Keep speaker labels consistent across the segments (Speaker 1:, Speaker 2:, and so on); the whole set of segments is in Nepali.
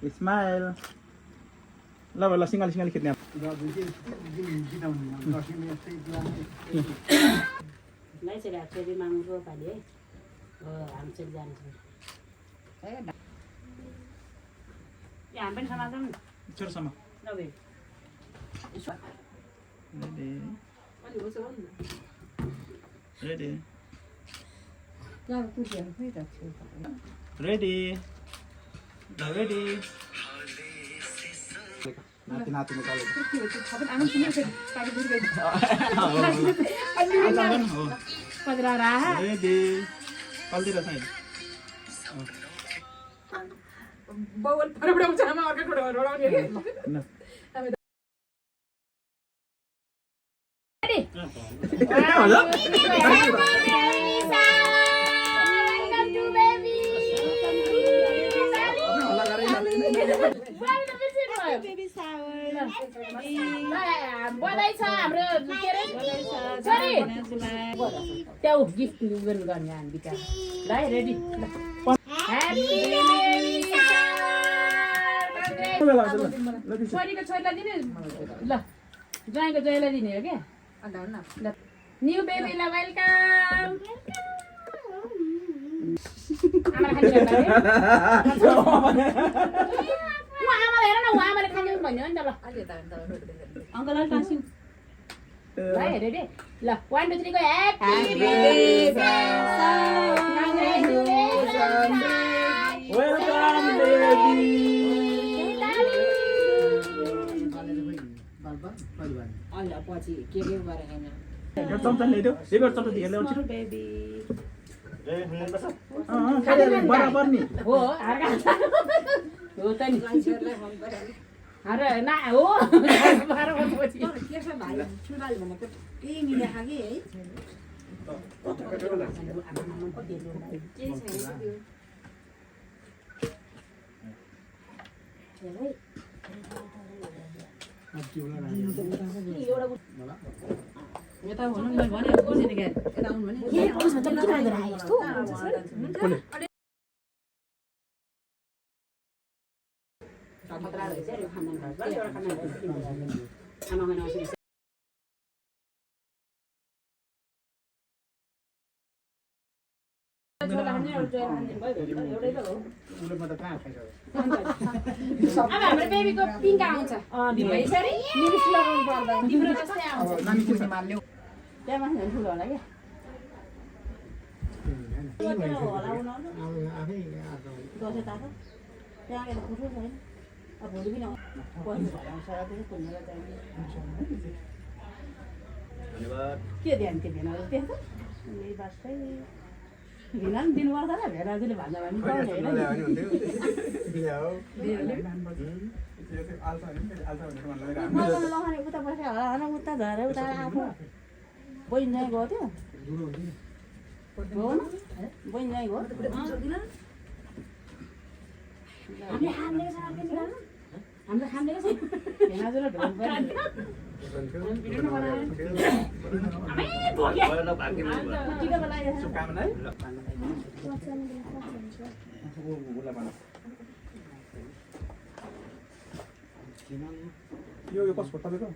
Speaker 1: Ismail. Lah singal khidne.
Speaker 2: Lai चाहिँ फेरि माग्नु पाले है हामी चाहिँ जान्छौँ हामी पनि समाज जाउँ
Speaker 1: छोरासम्म
Speaker 2: नभए
Speaker 1: Ready. Ready. Ready. Nanti kalau. Ready. Kalau tidak saya.
Speaker 3: Bawal para bawal sama orang kedua orang ni.
Speaker 2: Ready.
Speaker 4: Baby shower.
Speaker 2: बधाई छ हाम्रो के रे सरी त्यो गिफ्ट गर्नु गर्ने हामी बिचार ल रेडी ह्यापी बेबी शावर छोरीको छोरीलाई दिने ल ज्वाइँको ज्वाइँलाई दिने हो के ल न्यू बेबीलाई वेलकम आमाले हेर न आमाले खाने भन्यो नि त ल अङ्कललाई टाँसिउ ल रेडी ल 1 2 3 को ह्यापी
Speaker 1: Welcome baby.
Speaker 2: अहिले पछि के गरेर हैन
Speaker 1: यो चम्चा ल्याइदेऊ यो चम्चा दिएर ल्याउँछु
Speaker 2: बेबी
Speaker 1: बराबर नि
Speaker 2: हो हो त नि अरे ना हो 12 वर्षपछि
Speaker 3: के छ भाइ सुनाल भनेको केही मिलेको कि है
Speaker 2: यता हुनु मैले भने कसरी गए यता आउनु भने के आउँछ त किन आएर आए यस्तो खतरा रहेछ यो खाना एउटा खाना आमा मैले आउँछ अब हाम्रो बेबीको पिङ्क आउँछ यसरी लिप्स लगाउनु पर्दा तिम्रो जस्तै आउँछ
Speaker 1: नानी के छ मार्ल्यो
Speaker 2: त्यहाँ माथि झन् ठुलो होला क्या दसैँ तातो त्यहाँ आएर फुटो छैन अब भोलि पनि आउँछ के ध्यान के भेना त्यहाँ त बास्टै भेना पनि दिनुपर्छ र भेनाजुले भन्दा भने पाउने होइन लगाने उता बसेर होला उता झरेर उता आफू बहिनी जाइ गयो त्यो हो न बहिनी जाइ गयो हाम्रो खाने छ भेनाजुले ढोल
Speaker 1: यो कसको तपाईको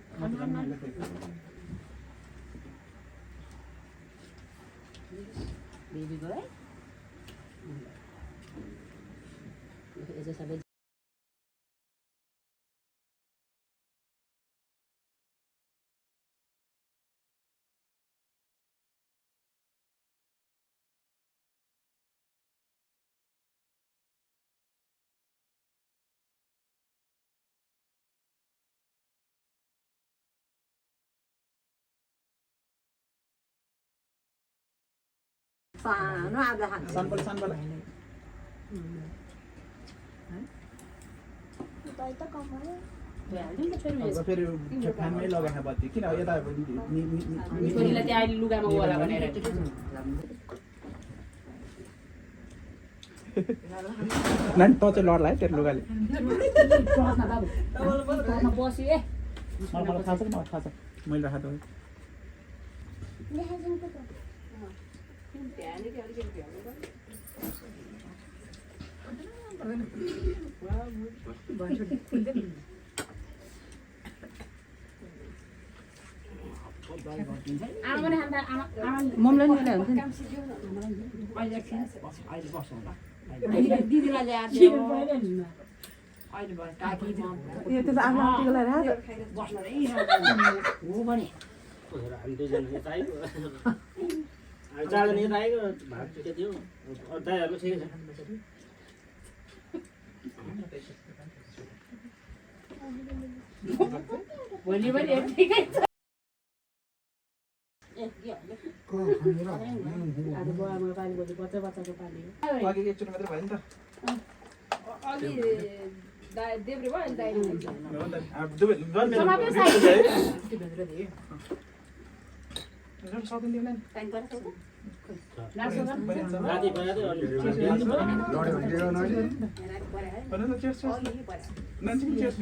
Speaker 2: बेबी गए यसो सबै
Speaker 3: सानो आधा खान्छ
Speaker 1: सानबल फेरि फ्यानमै लगाएको बत्ती किन यता
Speaker 2: छोरीलाई चाहिँ अहिले लुगामा होला भनेर
Speaker 1: नानी त चाहिँ लड्ला है तेरो लुगाले
Speaker 2: बस्यो ए
Speaker 1: मलाई थाहा छ कि मलाई थाहा छ मैले राखेको
Speaker 2: मम्मीलाई नि हुन्छ नि दिदीलाई ल्याएर यो त आफ्नो आन्टीको लागि बस्नु रे हो भने
Speaker 4: हामी दुईजना यता आयो हामी चारजना यता आएको भात के थियो दाइहरुले ठिकै छ
Speaker 2: भोलि पनि ठिकै छ आज बुवामा पानी बोली बच्चा बच्चाको पानी
Speaker 1: अघि एकचोटि मात्रै भयो नि त
Speaker 3: अघि देब्रे भयो अनि दाइले
Speaker 1: अब दुवै
Speaker 3: समाप्यो
Speaker 1: साइड
Speaker 3: त्यो भित्र दिए
Speaker 1: सक्दैन दिउँ न
Speaker 2: टाइम पर्छ
Speaker 4: राति पराले
Speaker 1: भन्नु न चेस नन्सी चेस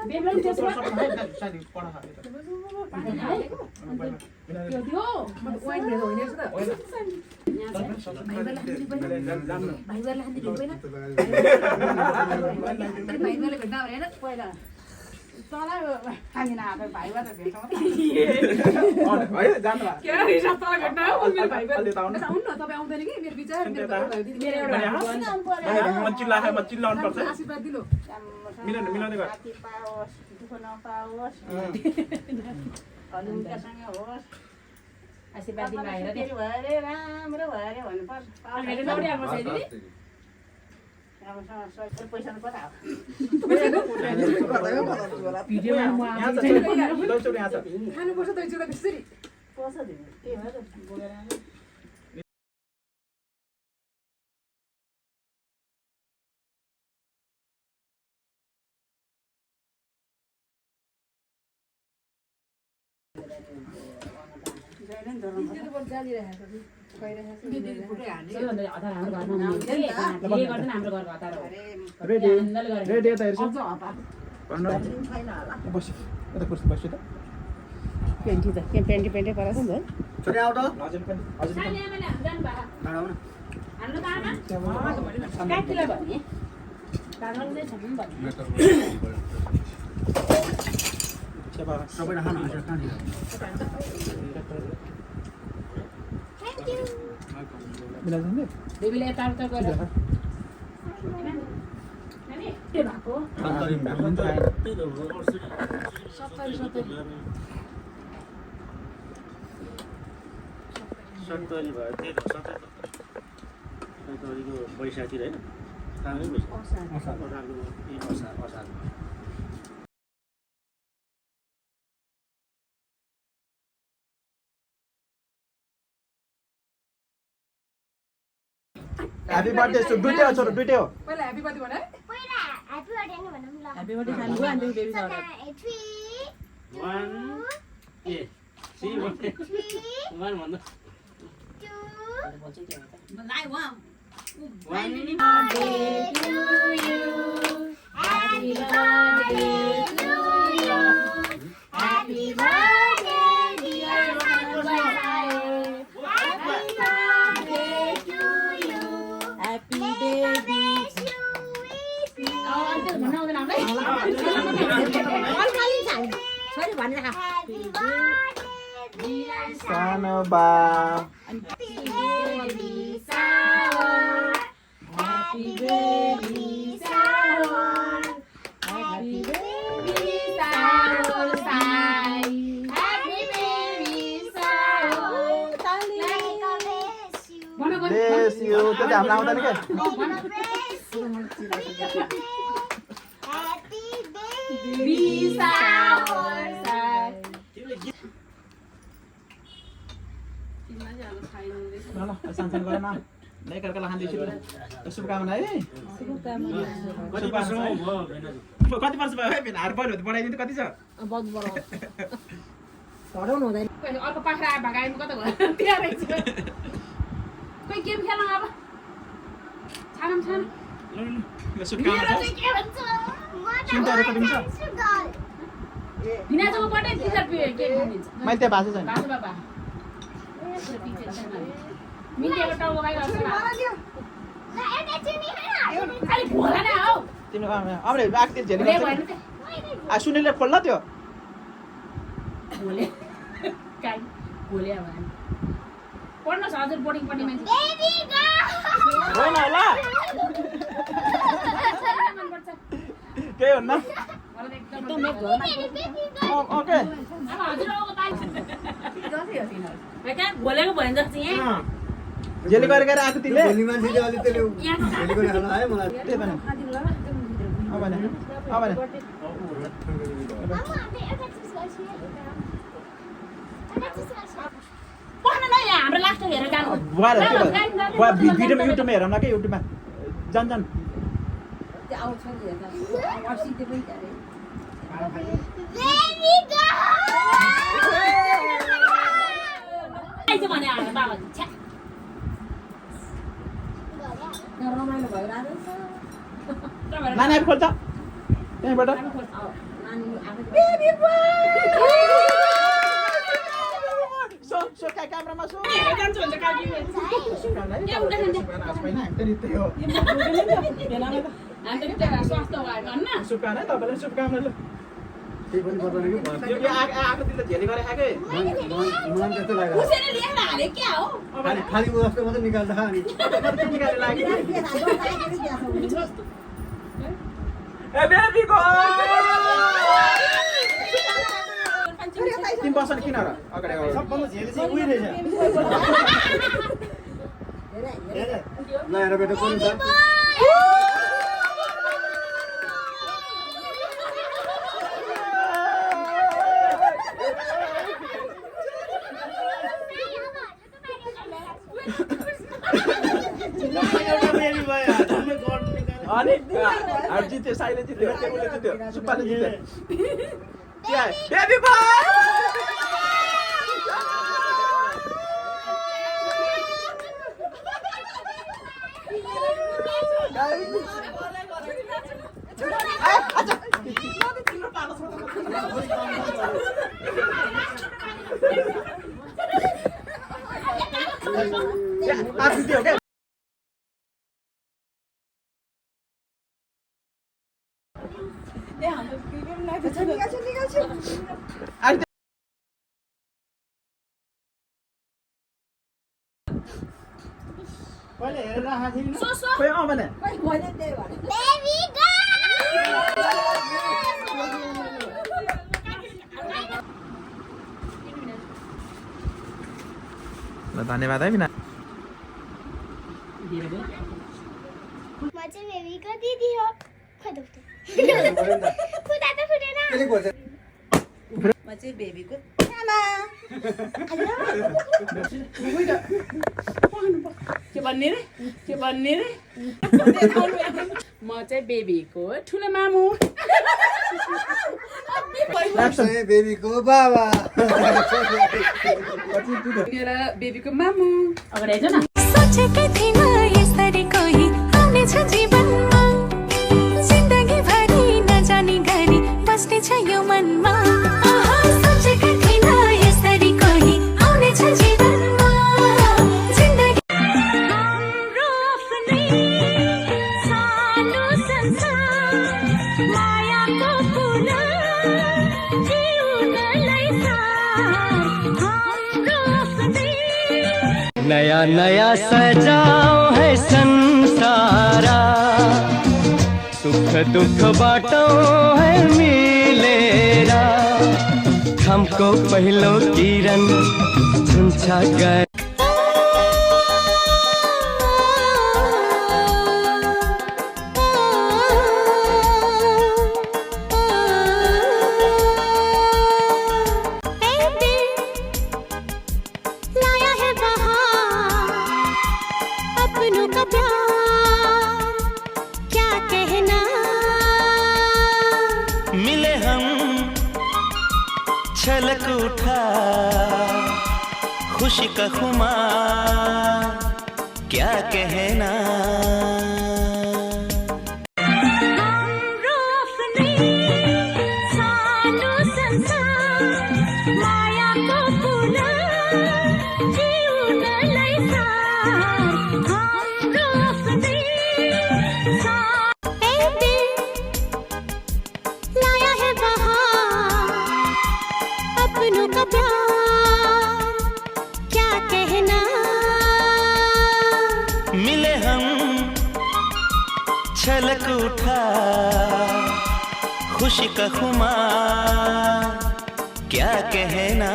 Speaker 2: बेब्रन चेस
Speaker 1: साडी पढा हाले त
Speaker 3: त्यो दियो वाइन मेरो होइन त भाइबरले हान्दी ढुक्दैन भाइबरले भेट्दा होइन
Speaker 2: पहिला तल हामी नआएको भाइबा त भेट्छौँ
Speaker 1: है जान्ला
Speaker 3: के रिसा तल भेट्दा हो मेरो भाइबर
Speaker 1: अलि त आउनु
Speaker 3: आउनु न तपाईँ आउँदैन कि मेरो विचार मेरो दिदी मेरो
Speaker 1: म चिल्लाउनु पर्छ
Speaker 3: आशीर्वाद दिलो
Speaker 1: मिलाउने गर
Speaker 2: माथि पाओस् दुःख नपाओस् हनुमकासँग होस् आशीर्वाद दिनु आएर फेरि भयो अरे राम्रो भयो अरे भन्नुपर्छ पैसा कता हो
Speaker 3: खानुपर्छ त एउटा त्यसरी
Speaker 2: पैसा दिनु के भयो त बोलेर
Speaker 1: रेडी रेडी यता हेर्छु बस यता कुर्सी बस्छु त
Speaker 2: पेन्टी त के पेन्टी पेन्टी परेछ नि त
Speaker 4: छोरी आउ त
Speaker 1: हजुर पनि हजुर
Speaker 4: सबैले खानु हुन्छ खानु
Speaker 1: मिलाइदिनु
Speaker 2: देवीले यताउता गरेर के भएको
Speaker 4: सत्तरी भयो त्यही त सत्तरीको बैशाखतिर होइन सानै असार
Speaker 1: ह्यापी बर्थडे सु दुईटै हो छोरो दुईटै हो
Speaker 3: पहिला ह्यापी बर्थडे भने
Speaker 2: ह्यापी बर्थडे खानु अनि बेबी सर
Speaker 4: 1 ए सी 1 भन्नु
Speaker 2: लाइ वाम
Speaker 4: Happy
Speaker 2: birthday to you. Happy birthday to you. Happy birthday dear Manubhai. Happy birthday to you. Happy baby.
Speaker 1: सानो बा
Speaker 2: Happy baby shower. Happy baby shower. Happy baby shower.
Speaker 1: bless you त्यो त हाम्रो आउँदैन के
Speaker 2: Baby shower.
Speaker 1: ल ल सानसानो गर न एकअर्कालाई खाँदैछु शुभकामना है
Speaker 4: कति वर्ष भयो
Speaker 1: कति वर्ष भयो है हार बढ्यो बढाइदिनु कति छ
Speaker 3: अर्को पाख्रा भगाइनु कता भयो त्यहाँ रहेछ कोही गेम खेल्न अब छानम छान
Speaker 1: ल शुभकामना सुन्दा रेकर्डिङ छ
Speaker 2: बिना जब पटे टिचर पे के भनिन्छ
Speaker 1: मैले त्यहाँ भाषा छैन
Speaker 2: बाबा बाबा
Speaker 3: मिन्टेको टाउको बाहिर आउँछ खालि भोला नै हौ
Speaker 1: तिम्रो आउने आखिर झेली
Speaker 3: भोले भएन त
Speaker 1: सुनिले खोल्ला त्यो
Speaker 3: भोले काई भोले अब पढ्नुहोस् हजुर बोर्डिङ पढ्ने मान्छे
Speaker 1: होइन होला
Speaker 3: मनपर्छ
Speaker 1: केही हुन्न
Speaker 3: मलाई एकदम
Speaker 1: ओके
Speaker 3: अब हजुरको पाइन्छ कहाँ भोलेको भयो जस्तो यहाँ
Speaker 1: झेली गरेर आएको तिमीले
Speaker 5: भोलि मान्छेले अलि त्यसले भोलि गरेर खानु आयो मलाई
Speaker 1: त्यही भने अब भने अब भने
Speaker 3: पढ्न न यहाँ हाम्रो लास्ट हेरेर जानु
Speaker 1: भिडियोमा युट्युबमा हेरौँ न के युट्युबमा जान जान
Speaker 3: आइज भने हाम्रो बाबा छ्या
Speaker 1: नानी आफू खोल्छ त्यहीँबाट सो क्यामेरामा सो
Speaker 3: जान्छु भन्छ काकी हामी त स्वास्थ्य भयो भन्न
Speaker 1: शुभकामना तपाईँलाई शुभकामना
Speaker 5: केही पनि पर्दैन कि
Speaker 1: आएको दिन त झेली गरेर खाएकै
Speaker 5: मन त्यस्तो लाग्यो
Speaker 3: उसैले लिएर हाले क्या हो
Speaker 5: खाली उस्तो मात्रै निकाल्दा अनि
Speaker 1: निकालेर लाग्यो ए बेबीको तिमी बस्न किन र अगाडि
Speaker 5: सबभन्दा झेली चाहिँ उही रहेछ ल हेर बेटा कोही छ
Speaker 1: अनि जित्यो साइले जित्यो टेबुलले जित्यो सुब्बाले जित्यो बेबी बोय जित्यो क्या
Speaker 5: पहिले हेरेर हाँसिन
Speaker 3: सो सो
Speaker 1: खोइ अँ भने ल धन्यवाद है बिना
Speaker 6: म चाहिँ बेबीको दिदी हो खुदा त फुटेन
Speaker 5: केले गर्छ
Speaker 2: म चाहिँ बेबीको आमा
Speaker 3: के भन्ने रे म चाहिँ बेबीको ठुलो मामु
Speaker 5: चाहिँ बेबीको बाबा
Speaker 3: मेरो बेबीको मामु अगाडि आइज न
Speaker 7: सोचेकै थिइन यसरी कोही आउनेछ जीवनमा जिन्दगी भरि नजानी गरी बस्नेछ यो मनमा सोचेकै थिइन यसरी कोही आउनेछ जीवनमा जिन्दगी हाम्रो आफ्नै सानो संसार मायाको पुरा जिउनलाई साथ हाम्रो आफ्नै
Speaker 8: नया नया सजाओ है संसारा सुख दुख बाटो है मिलेरा हमको पहलो किरण झुंझा गए
Speaker 7: लाया है बहार अपनों का प्यार क्या कहना
Speaker 8: मिले हम छलक उठा खुशी का खुमार क्या कहना
Speaker 7: हाम्रो आफ्नै सानो संसार मायाको पुरा जिउ
Speaker 8: उठा खुशी का खुमार, क्या कहना।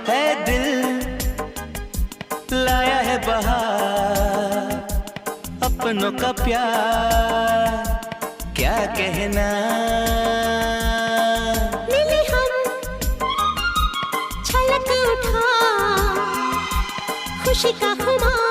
Speaker 8: है दिल लाया है बहार, अपनों का प्यार, क्या कहना।
Speaker 7: मिले हम छलक उठा खुशी का खुमार,